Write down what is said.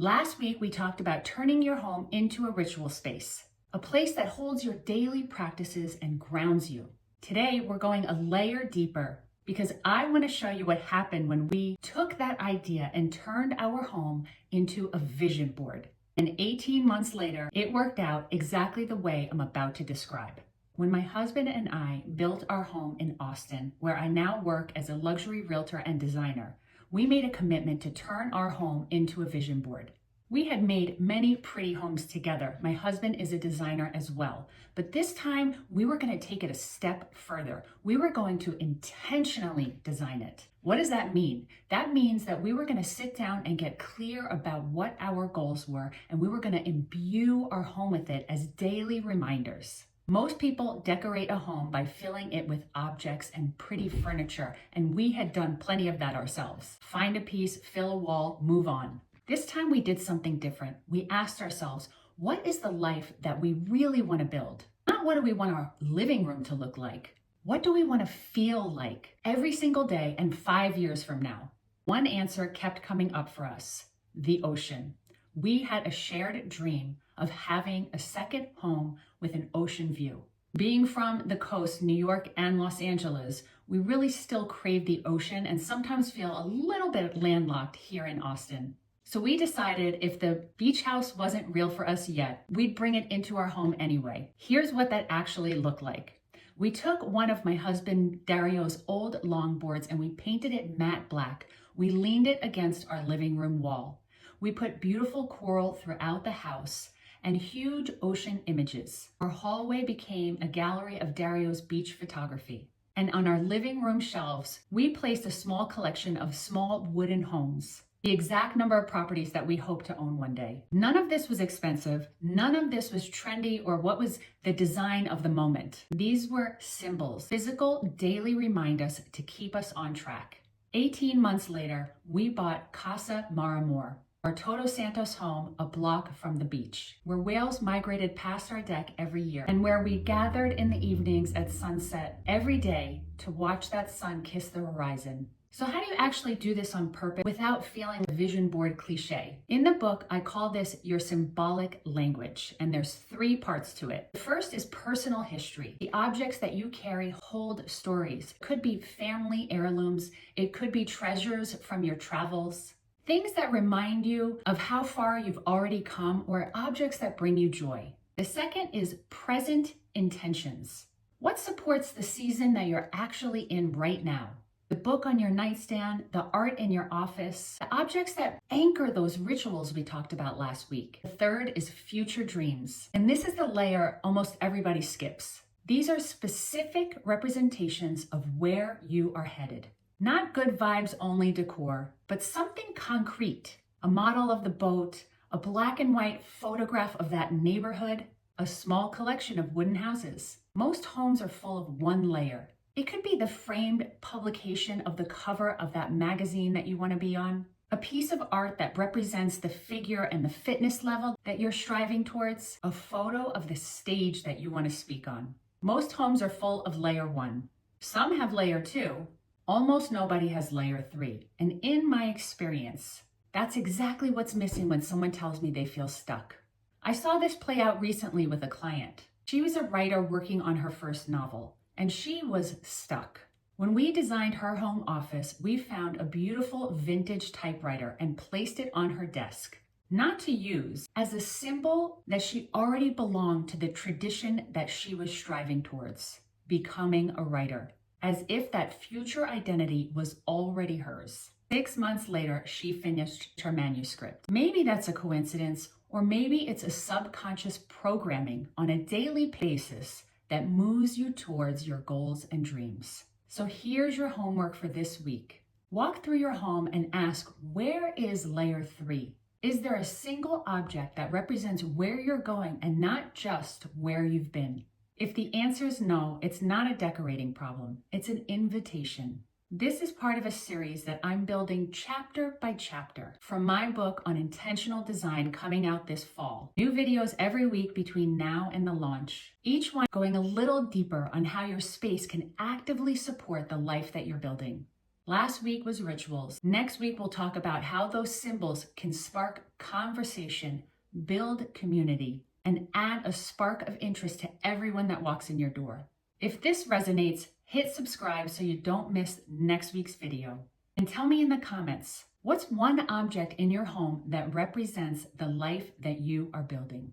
Last week, we talked about turning your home into a ritual space, a place that holds your daily practices and grounds you. Today, we're going a layer deeper because I want to show you what happened when we took that idea and turned our home into a vision board. And 18 months later, it worked out exactly the way I'm about to describe. When my husband and I built our home in Austin, where I now work as a luxury realtor and designer, we made a commitment to turn our home into a vision board. We had made many pretty homes together. My husband is a designer as well. But this time, we were going to take it a step further. We were going to intentionally design it. What does that mean? That means that we were going to sit down and get clear about what our goals were, and we were going to imbue our home with it as daily reminders. Most people decorate a home by filling it with objects and pretty furniture, and we had done plenty of that ourselves. Find a piece, fill a wall, move on. This time we did something different. We asked ourselves, what is the life that we really want to build? Not what do we want our living room to look like? What do we want to feel like every single day and 5 years from now? One answer kept coming up for us: the ocean. We had a shared dream of having a second home with an ocean view. Being from the coast, New York and Los Angeles, we really still crave the ocean and sometimes feel a little bit landlocked here in Austin. So we decided if the beach house wasn't real for us yet, we'd bring it into our home anyway. Here's what that actually looked like. We took one of my husband Dario's old longboards and we painted it matte black. We leaned it against our living room wall. We put beautiful coral throughout the house and huge ocean images. Our hallway became a gallery of Dario's beach photography. And on our living room shelves, we placed a small collection of small wooden homes, the exact number of properties that we hope to own one day. None of this was expensive. None of this was trendy or what was the design of the moment. These were symbols, physical daily reminders to keep us on track. 18 months later, we bought Casa Maramor, our Todos Santos home a block from the beach, where whales migrated past our deck every year and where we gathered in the evenings at sunset every day to watch that sun kiss the horizon. So how do you actually do this on purpose without feeling the vision board cliche? In the book, I call this your symbolic language, and there's 3 parts to it. The first is personal history. The objects that you carry hold stories. It could be family heirlooms. It could be treasures from your travels. Things that remind you of how far you've already come, or objects that bring you joy. The second is present intentions. What supports the season that you're actually in right now? The book on your nightstand, the art in your office, the objects that anchor those rituals we talked about last week. The third is future dreams. And this is the layer almost everybody skips. These are specific representations of where you are headed. Not good vibes only decor, but something concrete. A model of the boat, a black and white photograph of that neighborhood, a small collection of wooden houses. Most homes are full of one layer. It could be the framed publication of the cover of that magazine that you want to be on, a piece of art that represents the figure and the fitness level that you're striving towards, a photo of the stage that you want to speak on. Most homes are full of layer 1. Some have layer 2. Almost nobody has layer 3. And in my experience, that's exactly what's missing when someone tells me they feel stuck. I saw this play out recently with a client. She was a writer working on her first novel, and she was stuck. When we designed her home office, we found a beautiful vintage typewriter and placed it on her desk, not to use, as a symbol that she already belonged to the tradition that she was striving towards, becoming a writer, as if that future identity was already hers. 6 months later, she finished her manuscript. Maybe that's a coincidence, or maybe it's a subconscious programming on a daily basis that moves you towards your goals and dreams. So here's your homework for this week. Walk through your home and ask, where is layer 3? Is there a single object that represents where you're going and not just where you've been? If the answer is no, it's not a decorating problem. It's an invitation. This is part of a series that I'm building chapter by chapter from my book on intentional design coming out this fall. New videos every week between now and the launch. Each one going a little deeper on how your space can actively support the life that you're building. Last week was rituals. Next week, we'll talk about how those symbols can spark conversation, build community, and add a spark of interest to everyone that walks in your door. If this resonates, hit subscribe so you don't miss next week's video. And tell me in the comments, what's one object in your home that represents the life that you are building?